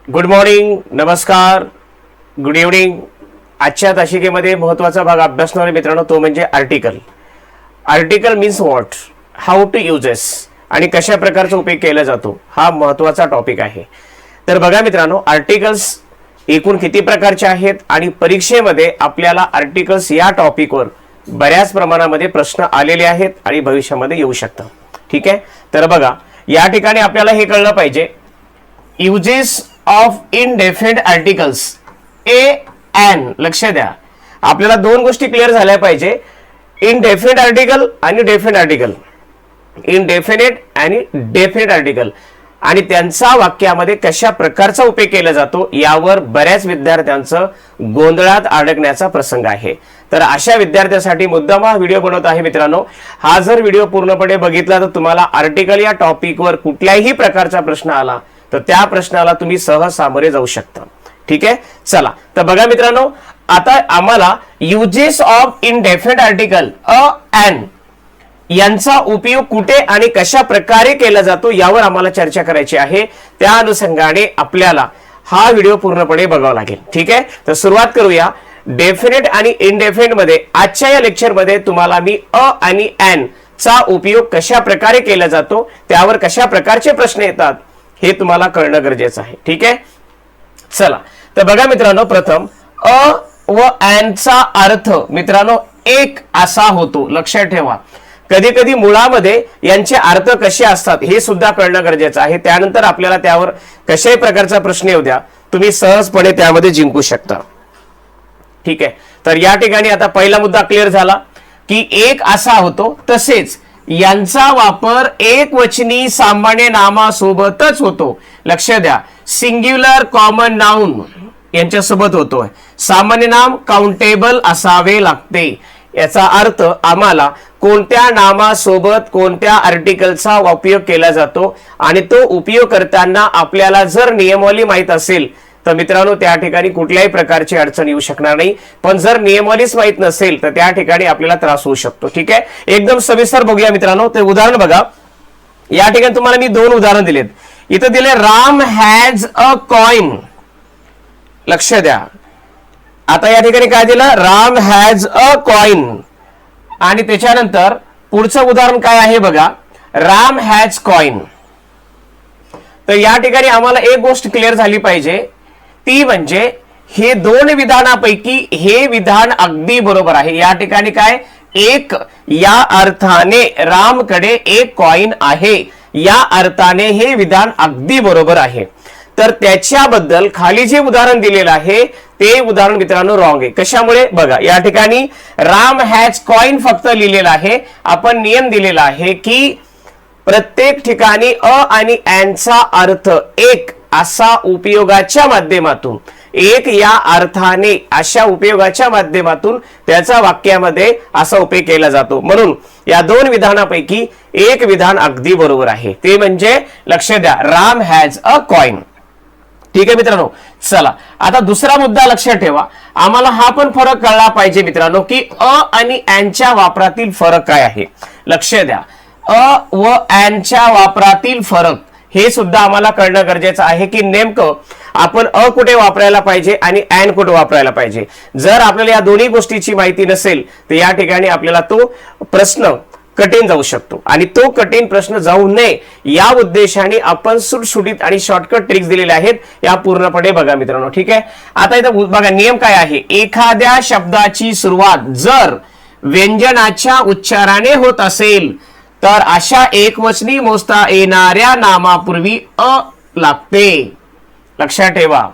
Good morning, नमस्कार, good evening. आजच्या तासिकेमध्ये महत्त्वाचा भाग अभ्यासणारे मित्रांनो तो म्हणजे article. Article means what, how to uses आणि कशा प्रकारचा उपयोग केला जातो हा महत्त्वाचा टॉपिक आहे. तर बघा मित्रांनो, आर्टिकल्स एकूण किती प्रकारचे आहेत आणि परीक्षेमध्ये आपल्याला आर्टिकल्स या टॉपिकवर बऱ्याच प्रमाणामध्ये प्रश्न आलेले आहेत आणि भविष्यामध्ये येऊ शकतात. ठीक आहे, तर बघा या ठिकाणी आपल्याला हे कळलं पाहिजे, uses of indefinite articles a an. लक्ष द्या, आपल्याला दोन गोष्टी क्लिअर झाल्या पाहिजे, इनडेफिनिट आर्टिकल आणि डेफिनिट आर्टिकल. इनडेफिनिट आणि डेफिनिट आर्टिकल आणि त्यांचा वाक्यामध्ये कशा प्रकारचा उपयोग केला जातो यावर बऱ्याच विद्यार्थ्यांचं गोंधळात अडकण्याचा प्रसंग आहे. तर अशा विद्यार्थ्यांसाठी मुद्दाम हा व्हिडिओ बनवत आहे मित्रांनो. हा जर व्हिडिओ पूर्णपणे बघितला तर तुम्हाला आर्टिकल या टॉपिकवर कुठल्याही प्रकारचा प्रश्न आला तर त्या प्रश्नाला तुम्ही सहज सामोरे जाऊ शकता. ठीक आहे, चला तर बघा मित्रांनो, आता आम्हाला uses of indefinite article a an यांचा उपयोग कुठे आणि कशा प्रकारे केला जातो यावर आम्हाला चर्चा करायची आहे. त्या अनुषंगाने आपल्याला हा व्हिडिओ पूर्णपणे बघावा लागेल. ठीक आहे, तर सुरुवात करूया. डेफिनेट आणि इनडेफिनेट मध्ये आजच्या या लेक्चर मध्ये तुम्हाला मी अ आणि एन चा उपयोग कशा प्रकारे केला जातो त्यावर कशा प्रकारचे प्रश्न येतात हे तुम्हाला कळणं गरजेचं आहे. ठीक आहे, चला तर बघा मित्रांनो, प्रथम अ व एन चा अर्थ मित्रांनो एक असा होतो. लक्षात ठेवा, कधी कधी मुळामध्ये यांचे अर्थ कसे असतात हे सुद्धा कळणं गरजेचं आहे. त्यानंतर आपल्याला त्यावर कशाही प्रकारचा प्रश्न येऊ द्या, तुम्ही सहजपणे त्यामध्ये जिंकू शकता. ठीक आहे, तर या ठिकाणी आता पहिला मुद्दा क्लिअर झाला की एक असा होतो, तसेच यांचा वापर एकवचनी सामान्य नामासोबतच होतो. लक्ष द्या, सिंग्युलर कॉमन नाउन यांच्यासोबत होतोय. सामान्य नाम काउंटेबल असावे लागते. याचा अर्थ आम्हाला कोणत्या नामासोबत कोणत्या आर्टिकलचा उपयोग केला जातो आणि तो उपयोग करताना आपल्याला जर नियमावली माहित असेल तर मित्रांनो त्या ठिकाणी कुठल्याही प्रकारची अडचण येऊ शकणार नाही. पण जर नियमावलीच माहित नसेल तर त्या ठिकाणी आपल्याला त्रास होऊ शकतो. ठीक आहे, एकदम सविस्तर बघूया मित्रांनो. ते उदाहरण बघा, या ठिकाणी तुम्हाला मी दोन उदाहरण दिलेत. इथं दिले राम हॅज अ कॉइन. लक्ष द्या, आता या ठिकाणी काय दिलं, राम हॅज अ कॉइन आणि त्याच्यानंतर पुढचं उदाहरण काय आहे बघा, राम हॅज कॉइन. तर या ठिकाणी आम्हाला एक गोष्ट क्लिअर झाली पाहिजे, ती म्हणजे हे दोन विधानापैकी हे विधान अगदी बरोबर आहे. या ठिकाणी काय, एक या अर्थाने रामकडे एक कॉइन आहे, या अर्थाने हे विधान अगदी बरोबर आहे. तर त्याच्याबद्दल खाली जे उदाहरण दिलेलं आहे ते उदाहरण मित्रांनो रॉंग आहे. कशामुळे बघा, या ठिकाणी राम हॅज कॉइन फक्त लिहिलेलं आहे. आपण नियम दिलेला आहे की प्रत्येक ठिकाणी अ आणि एनचा अर्थ एक असा उपयोगाच्या माध्यमातून, एक या अर्थाने अशा उपयोगाच्या माध्यमातून त्याचा वाक्यामध्ये असा उपयोग केला जातो. म्हणून या दोन विधानापैकी एक विधान अगदी बरोबर आहे, ते म्हणजे लक्ष द्या, राम हॅज अ कॉइन. ठीक आहे मित्रांनो, चला आता दुसरा मुद्दा लक्षात ठेवा. आम्हाला हा पण फरक कळला पाहिजे मित्रांनो की अ आणि एनच्या वापरातील फरक काय आहे. लक्ष द्या, अ व एनच्या वापरातील फरक हे सुद्धा आम्हाला कळणं गरजेचं आहे की नेमकं आपण अ कुठे वापरायला पाहिजे आणि एन कुठे वापरायला पाहिजे. जर आपल्याला या दोन्ही गोष्टीची माहिती नसेल तर या ठिकाणी आपल्याला तो प्रश्न कठीण जाऊ शकतो आणि तो कठीण प्रश्न जाऊ नये या उद्देशाने आपण सुटसुटीत आणि शॉर्टकट ट्रिक्स दिलेल्या आहेत, या पूर्णपणे बघा मित्रांनो. ठीक आहे, आता इथं बघा नियम काय आहे. एखाद्या शब्दाची सुरुवात जर व्यंजनाच्या उच्चाराने होत असेल तर अशा एकवचनी मोजता येणाऱ्या नामापूर्वी अ लागते. लक्षात ठेवा,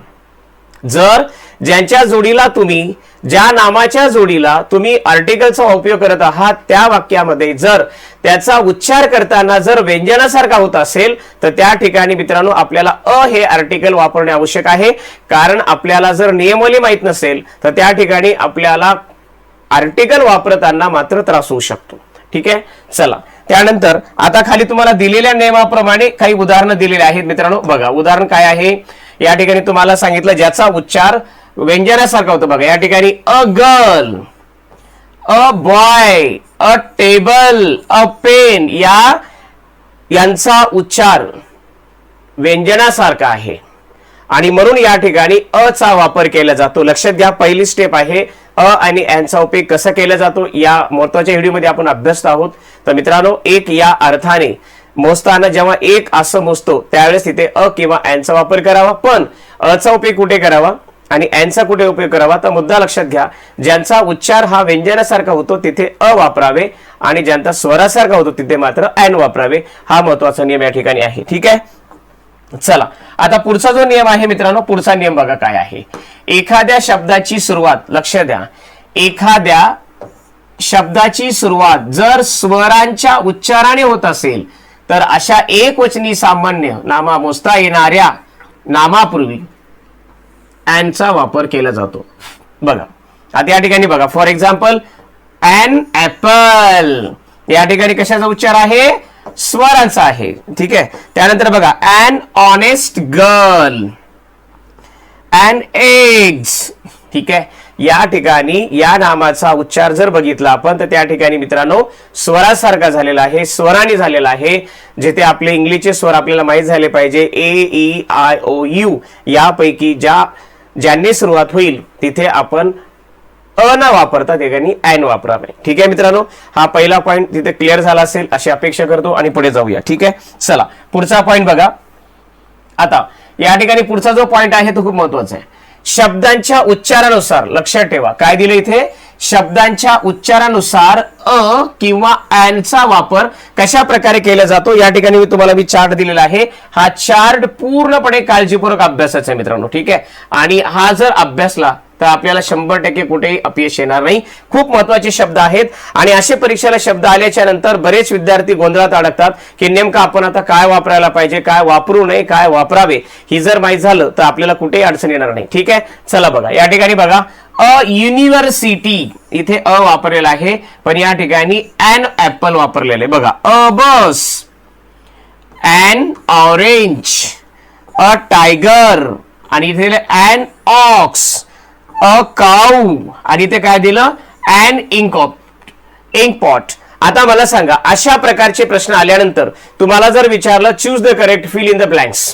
जर ज्यांच्या जोडीला तुम्ही, ज्या नामाच्या जोडीला तुम्ही आर्टिकलचा उपयोग करत आहात त्या वाक्यामध्ये जर त्याचा उच्चार करताना जर व्यंजनासारखा होत असेल तर त्या ठिकाणी मित्रांनो आपल्याला अ हे आर्टिकल वापरणे आवश्यक आहे. कारण आपल्याला जर नियमावली माहित नसेल तर त्या ठिकाणी आपल्याला आर्टिकल वापरताना मात्र त्रास होऊ शकतो. ठीक आहे, चला त्यानंतर आता खाली तुम्हाला दिलेल्या नियमाप्रमाणे काही उदाहरणं दिलेली आहेत मित्रांनो. बघा उदाहरण काय आहे, या ठिकाणी तुम्हाला सांगितलं ज्याचा उच्चार व्यंजनासारखा होतो. बघा या ठिकाणी a girl, a boy, a table, a pen यांचा उच्चार व्यंजनासारखा आहे आणि म्हणून या ठिकाणी अ चा वापर केला जातो. लक्षात घ्या, पहिली स्टेप आहे अ आणि एन चा उपयोग कसा केला जातो या महत्वाच्या व्हिडिओमध्ये आपण अभ्यासत आहोत. तर मित्रांनो, एक या अर्थाने मोजताना जेव्हा एक असं मोजतो त्यावेळेस तिथे अ किंवा एन चा वापर करावा. पण अ चा उपयोग कुठे करावा आणि एन चा कुठे उपयोग करावा, तर मुद्दा लक्षात घ्या, ज्यांचा उच्चार हा व्यंजनासारखा होतो तिथे अ वापरावे आणि ज्यांचा स्वरासारखा होतो तिथे मात्र एन वापरावे. हा महत्वाचा नियम या ठिकाणी आहे. ठीक आहे, चला आता पुढचा जो नियम आहे मित्रांनो, पुढचा नियम बघा काय आहे. एखाद्या शब्दाची सुरुवात, लक्ष द्या, एखाद्या शब्दाची सुरुवात जर स्वरांच्या उच्चाराने होत असेल तर अशा एकवचनी सामान्य नामा मोजता येणाऱ्या नामापूर्वी चा वापर केला जातो. बघा आता या ठिकाणी बघा, फॉर एक्झाम्पल ॲन ऍपल, या ठिकाणी कशाचा उच्चार आहे, स्वरांचा आहे. ठीक आहे, त्यानंतर बघा an honest girl, an eggs. ठीक आहे, या ठिकाणी या नामाचा उच्चार जर बघितला आपण तर त्या ठिकाणी मित्रांनो स्वरासारखा झालेला आहे, स्वराने झालेला आहे. जिथे आपले इंग्लिशचे स्वर आपल्याला माहित झाले पाहिजे, ए ई आय ओ यू, यापैकी ज्यांनी सुरुवात होईल तिथे आपण अ न वापरता ठिकाणी एन वापरावे. ठीक आहे मित्रांनो, हा पहिला पॉइंट तिथे क्लिअर झाला असेल अशी अपेक्षा करतो आणि पुढे जाऊया. ठीक आहे, चला पुढचा पॉइंट बघा. आता या ठिकाणी पुढचा जो पॉइंट आहे तो खूप महत्वाचा आहे. शब्दांच्या उच्चारानुसार, लक्षात ठेवा काय दिलं इथे, शब्दांच्या उच्चारानुसार अ किंवा एन चा वापर कशा प्रकारे केला जातो. या ठिकाणी मी तुम्हाला चार्ट दिलेला आहे. हा चार्ट पूर्णपणे काळजीपूर्वक अभ्यासाचा आहे मित्रांनो. ठीक आहे, आणि हा जर अभ्यासला तर आपल्याला 100% कुठेही अपयश येणार नाही. खूप महत्वाचे शब्द आहेत आणि असे परीक्षेला शब्द आल्याच्या नंतर बरेच विद्यार्थी गोंधळात अडकतात की नेमकं आपण आता काय वापरायला पाहिजे, काय वापरू नये, काय वापरावे. ही जर माहीत झालं तर आपल्याला कुठेही अडचण येणार नाही. ठीक आहे, चला बघा या ठिकाणी बघा, अ युनिव्हर्सिटी इथे अ वापरलेला आहे, पण या ठिकाणी ॲन ऍपल वापरलेलं आहे. बघा, अ बस, ॲन ऑरेंज, अ टायगर, आणि इथे ॲन ऑक्स, अ काऊ, आणि इथे काय दिलं, ॲन इंकपॉट. आता मला सांगा, अशा प्रकारचे प्रश्न आल्यानंतर तुम्हाला जर विचारलं choose the correct fill in the blanks,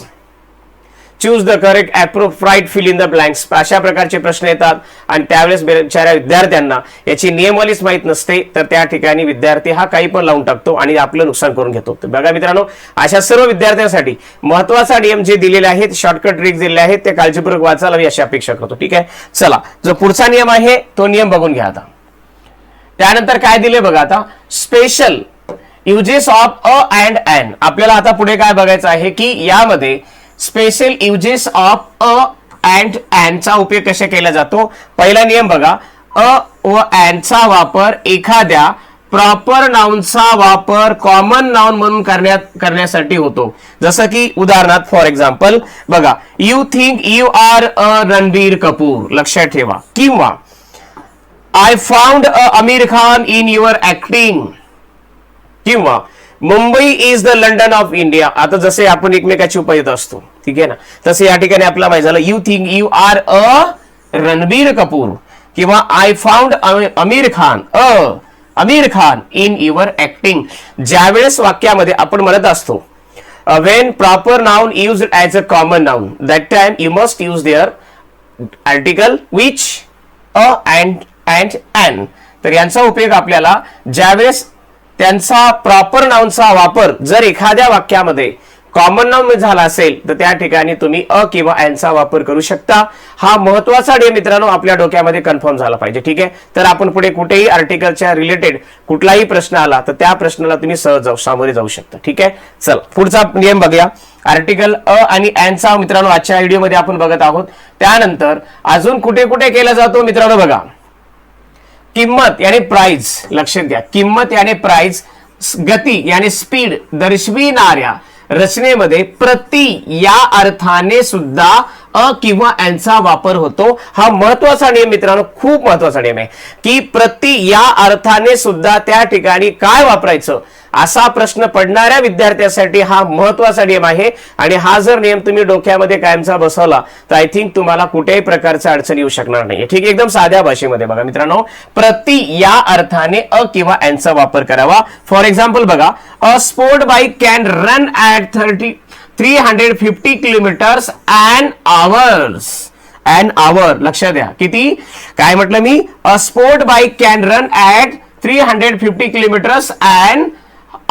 choose the correct appropriate fill in the blanks, अशा प्रकारचे प्रश्न येतात आणि त्यावेळेस बिचाऱ्या विद्यार्थ्यांना याची नियमावलीच माहित नसते. तर त्या ठिकाणी विद्यार्थी हा काही पण लावून टाकतो आणि आपलं नुकसान करून घेतो. तर बघा मित्रांनो, अशा सर्व विद्यार्थ्यांसाठी महत्वाचा नियम जे दिलेले आहेत, शॉर्टकट ट्रिक दिलेले आहेत, ते काळजीपूर्वक वाचायला मी अशी अपेक्षा करतो. ठीक आहे, चला जो पुढचा नियम आहे तो नियम बघून घ्या. आता त्यानंतर काय दिले बघा, आता special uses of a and an. आपल्याला आता पुढे काय बघायचं आहे की यामध्ये special uses of a and an चा उपयोग कशा केला जातो. पहिला नियम बघा, अ व एन चा वापर एखाद्या प्रॉपर नाउनचा वापर कॉमन नाउन म्हणून करण्यासाठी होतो. जसं की उदाहरणार्थ फॉर एक्झाम्पल बघा, you think you are a Ranbir Kapoor, लक्षात ठेवा. किंवा I found a Aamir Khan in your acting, किंवा Mumbai is the London of India. आता जसे आपण एकमेकाची उपाय देत असतो, ठीक आहे ना, तसे या ठिकाणी आपला माहिती झालं, you think you are a Ranbir Kapoor, किंवा I found Aamir Khan in your acting. ज्यावेळेस वाक्यामध्ये आपण म्हणत असतो when proper noun used as a common noun, that time you must use their article which, a and an. तर यांचा उपयोग आपल्याला ज्यावेळेस त्यांचा प्रॉपर नाउनचा वापर जर एखाद्या वाक्यामध्ये कॉमन नाउन झाला असेल तर त्या ठिकाणी तुम्ही अ किंवा एनचा वापर करू शकता. हा महत्वाचा डे मित्रांनो आपल्या डोक्यामध्ये कन्फर्म झाला पाहिजे. ठीक आहे, तर आपण पुढे कुठेही आर्टिकलच्या रिलेटेड कुठलाही प्रश्न आला तर त्या प्रश्नाला तुम्ही सहज सामोरे जाऊ शकता. ठीक आहे, चला पुढचा नियम बघूया. आर्टिकल अ आणि एनचा मित्रांनो आजच्या व्हिडिओमध्ये आपण बघत आहोत. त्यानंतर अजून कुठे कुठे केला जातो मित्रांनो बघा, किंमत यानी प्राइस. लक्षात घ्या, किंमत यानी प्राइस, गती यानी स्पीड दर्शविणाऱ्या रचनेमध्ये प्रति या अर्थाने सुद्धा अ किंवा एनचा वापर होतो. हा महत्वाचा नियम मित्रांनो, खूप महत्वाचा नियम आहे की प्रति या अर्थाने सुद्धा त्या ठिकाणी काय वापरायचं असा प्रश्न पडणाऱ्या विद्यार्थ्यांसाठी हा महत्वाचा नियम आहे. आणि हा जर नियम तुम्ही डोक्यामध्ये कायमचा बसवला तर आय थिंक तुम्हाला कुठेही प्रकारचा अडचण येऊ शकणार नाही. ठीक, एकदम साध्या भाषेमध्ये बघा मित्रांनो, प्रति या अर्थाने अ किंवा एनचा वापर करावा. फॉर एक्झाम्पल बघा, a sport bike can run at 350 kilometres and hours. And hour लक्षात द्या किती काय म्हटलं मी, a sport bike can run at 350 kilometres and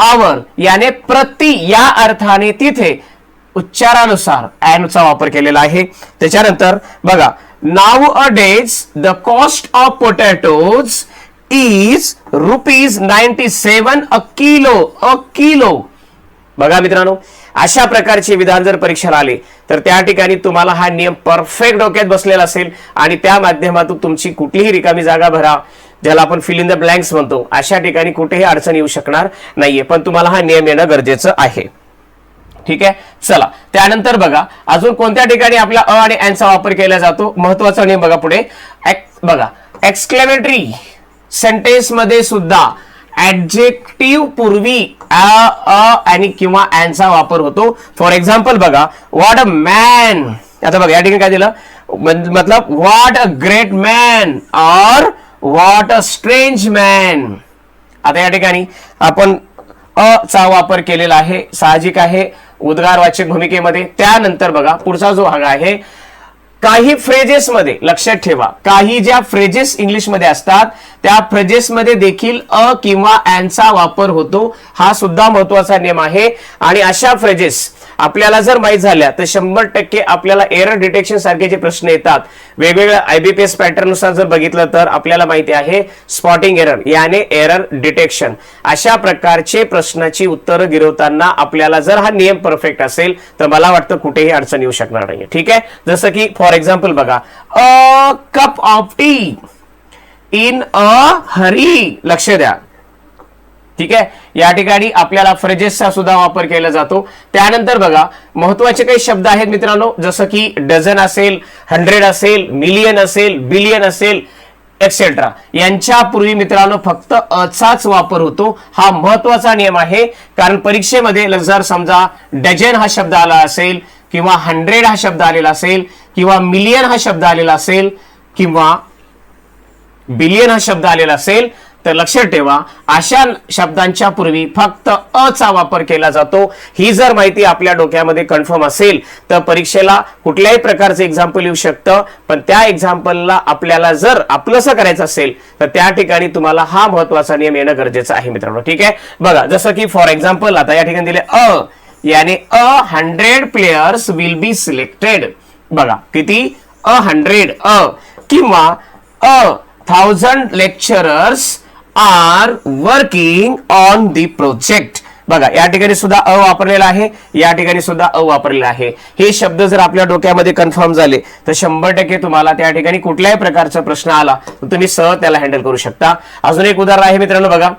hour, याने प्रति या अर्थाने तिथे उच्चारानुसार चा वापर केलेला आहे. त्याच्यानंतर बघा, nowadays the cost of potatoes is ₹97 a kilo. A kilo. बघा मित्रांनो, अशा प्रकारचे विधान जर परीक्षेला आले तर त्या ठिकाणी तुम्हाला हा नियम परफेक्ट डोक्यात बसलेला असेल आणि त्या माध्यमातून तुमची कुठलीही रिकामी जागा भरा, ज्याला आपण फिल इन द ब्लँक्स म्हणतो, अशा ठिकाणी कुठेही अडचण येऊ शकणार नाहीये. पण तुम्हाला हा नियम येणं गरजेचं आहे. ठीक आहे, चला त्यानंतर बघा अजून कोणत्या ठिकाणी आपला अ आणि एनचा वापर केला जातो. महत्वाचा नियम बघा पुढे. बघा, एक्सक्लेमेटरी सेंटेन्स मध्ये सुद्धा ऍडजेक्टिव्ह पूर्वी आणि किंवा एनचा वापर होतो. फॉर एक्झाम्पल बघा, व्हॉट अ मॅन. आता बघा या ठिकाणी काय दिलं, मतलब व्हॉट अ ग्रेट मॅन और व्हॉट अ स्ट्रेंज मॅन. आता या ठिकाणी आपण अ चा वापर केलेला आहे, साहजिक आहे उद्गारवाचक भूमिकेमध्ये. त्यानंतर बघा पुढचा जो भाग आहे, काही फ्रेजेस मध्ये लक्षात ठेवा, काही ज्या फ्रेजेस इंग्लिश मध्ये असतात त्या फ्रेजेस मध्ये देखील अ किंवा एनचा वापर होतो. हा सुद्धा महत्वाचा नियम आहे. आणि अशा फ्रेजेस आपल्याला जर माहित झाल्या तर 100% आपल्याला एरर डिटेक्शन सारखे जे प्रश्न येतात वेगवेगळ्या आयबीपीएस पॅटर्न नुसार जर बघितलं तर आपल्याला माहिती आहे स्पॉटिंग एरर याने एरर डिटेक्शन, अशा प्रकारचे प्रश्नाची उत्तरं गिरवताना आपल्याला जर हा नियम परफेक्ट असेल तर मला वाटतं कुठेही अडचण येऊ शकणार नाही. ठीक आहे, जसं की फॉर एक्झाम्पल बघा, a cup of tea in a hurry. लक्ष द्या. ठीक आहे, या ठिकाणी आपल्याला फ्रेजेसचा सुद्धा वापर केला जातो. त्यानंतर बघा महत्वाचे काही शब्द आहेत मित्रांनो, जसं की डझन असेल, 100 असेल, मिलियन असेल, बिलियन असेल, एक्सेट्रा. यांच्या पूर्वी मित्रांनो फक्त अचाच वापर होतो. हा महत्वाचा नियम आहे, कारण परीक्षेमध्ये जर समजा डझन हा शब्द आला असेल किंवा 100 हा शब्द आलेला असेल किंवा मिलियन हा शब्द आलेला असेल किंवा बिलियन हा शब्द आलेला असेल तर लक्षात ठेवा अशा शब्दांच्या पूर्वी फक्त अ चा वापर केला जातो. ही जर माहिती आपल्या डोक्यामध्ये कन्फर्म असेल तर परीक्षेला कुठल्याही प्रकारचं एक्झाम्पल येऊ शकतं, पण त्या एक्झाम्पलला आपल्याला जर आपलंसं करायचं असेल तर त्या ठिकाणी तुम्हाला हा महत्वाचा नियम येणं गरजेचं आहे मित्रांनो. ठीक आहे, बघा जसं की फॉर एक्झाम्पल आता या ठिकाणी दिले अ, याने 100 प्लेयर्स विल बी सिलेक्टेड. बघा किती, 100 अ, किंवा 1000 lecturers are working on the project. बघा या ठिकाणी सुद्धा अ वापरलेला आहे, या ठिकाणी सुद्धा अ वापरलेला आहे. हे शब्द जर आपल्या डोक्यामध्ये कन्फर्म झाले तर 100% तुम्हाला त्या ठिकाणी कुठल्याही प्रकारचा प्रश्न आला तर तुम्ही सहज त्याला हँडल करू शकता. अजून एक उदाहरण आहे मित्रांनो, बघा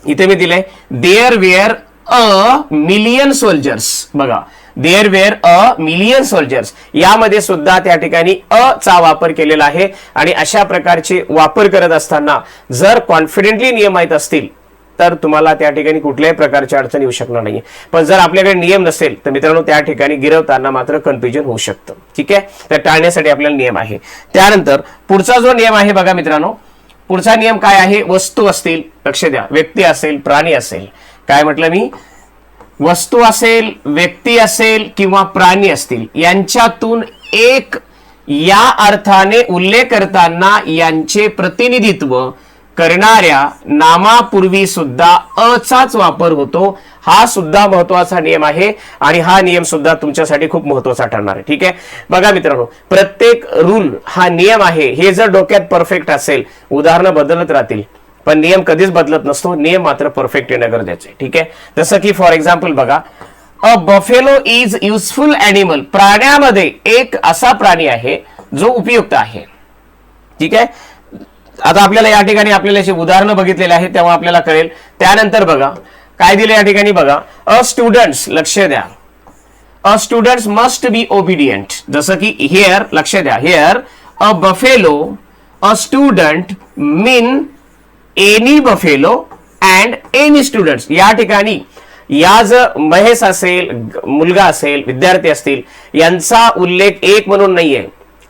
इथे मी दिले, there were a million soldiers. बघा there were a million soldiers, यामध्ये सुद्धा त्या ठिकाणी अ चा वापर केलेला आहे. आणि अशा प्रकारचे वापर करत असताना जर कॉन्फिडेंटली नियम माहित असतील तर तुम्हाला त्या ठिकाणी कुठल्याही प्रकारची अडचण येऊ शकणार नाही. पण जर आपल्याकडे नियम नसेल तर मित्रांनो त्या ठिकाणी गिरवताना मात्र कन्फ्युजन होऊ शकतं. ठीक आहे, तर टाळण्यासाठी आपल्याला नियम आहे. त्यानंतर पुढचा जो नियम आहे बघा मित्रांनो, पुढचा नियम काय आहे, वस्तू असतील, लक्ष द्या, व्यक्ती असेल, प्राणी असेल, काय म्हटलं मी, वस्तू असेल, व्यक्ती असेल किंवा प्राणी असतील, यांच्यातून एक या अर्थाने उल्लेख करताना यांचे प्रतिनिधित्व करणाऱ्या नामापूर्वी सुद्धा अ चाच वापर होतो. हा सुद्धा महत्वाचा नियम आहे आणि हा नियम सुद्धा तुमच्यासाठी खूप महत्वाचा ठरणार आहे. ठीक आहे, बघा मित्रांनो, प्रत्येक रूल हा नियम आहे हे जर डोक्यात परफेक्ट असेल, उदाहरणं बदलत राहतील पण नियम कधीच बदलत नसतो, नियम मात्र परफेक्ट येणं गरजेचं आहे. ठीक आहे, जसं की फॉर एक्झाम्पल बघा, अ बफेलो इज युजफुल ॲनिमल. प्राण्यामध्ये एक असा प्राणी आहे जो उपयुक्त आहे. ठीक आहे, आता आपल्याला या ठिकाणी आपल्याला याची उदाहरणं बघितलेली आहेत तेव्हा आपल्याला कळेल. त्यानंतर बघा काय दिले या ठिकाणी, बघा अ स्टुडंट्स, लक्ष द्या, अ स्टुडंट्स मस्ट बी ओबिडियंट. जसं की हिअर, लक्ष द्या, here a buffalo, a student mean any buffalo and any students. या ठिकाणी या जर महेश असेल, मुलगा असेल, विद्यार्थी असतील, यांचा उल्लेख एक म्हणून नाहीये,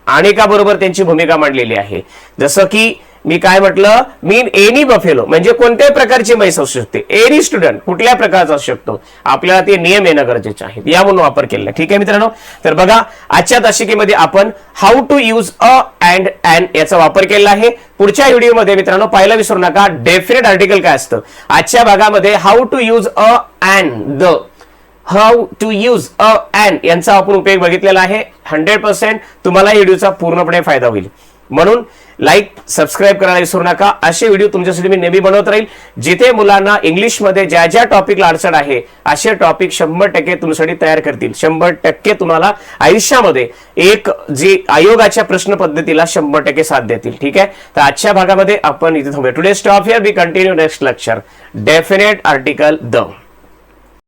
अनेकाबरोबर त्यांची भूमिका मांडलेली आहे. जसं की मी काय म्हटलं, मीन एनी बफेलो म्हणजे कोणत्याही प्रकारची म्हैस असू शकते, एनी स्टुडंट कुठल्या प्रकारचा असू शकतो, आपल्याला ते नियम येणं गरजेचे आहेत, या म्हणून वापर केलेला. ठीक आहे मित्रांनो, तर बघा आजच्या तासिकेमध्ये आपण how to use a and an याचा वापर केलेला आहे. पुढच्या व्हिडिओमध्ये मित्रांनो पाहायला विसरू नका डेफिनेट आर्टिकल काय असतं. आजच्या भागामध्ये how to use a and the, how to use a and यांचा आपण उपयोग बघितलेला आहे. 100% तुम्हाला या व्हिडिओचा पूर्णपणे फायदा होईल. म्हणून लाईक सबस्क्राईब करायला विसरू नका. असे व्हिडिओ तुमच्यासाठी मी नेहमी बनवत राहील, जिथे मुलांना इंग्लिशमध्ये ज्या ज्या टॉपिकला अडचण आहे असे टॉपिक 100% तुमच्यासाठी तयार करतील. 100% तुम्हाला आयुष्यामध्ये एक जे आयोगाच्या प्रश्न पद्धतीला 100% साथ देतील. ठीक आहे, तर आजच्या भागामध्ये आपण इथे थांबूया. Today stop here, we continue next lecture. Definite article the.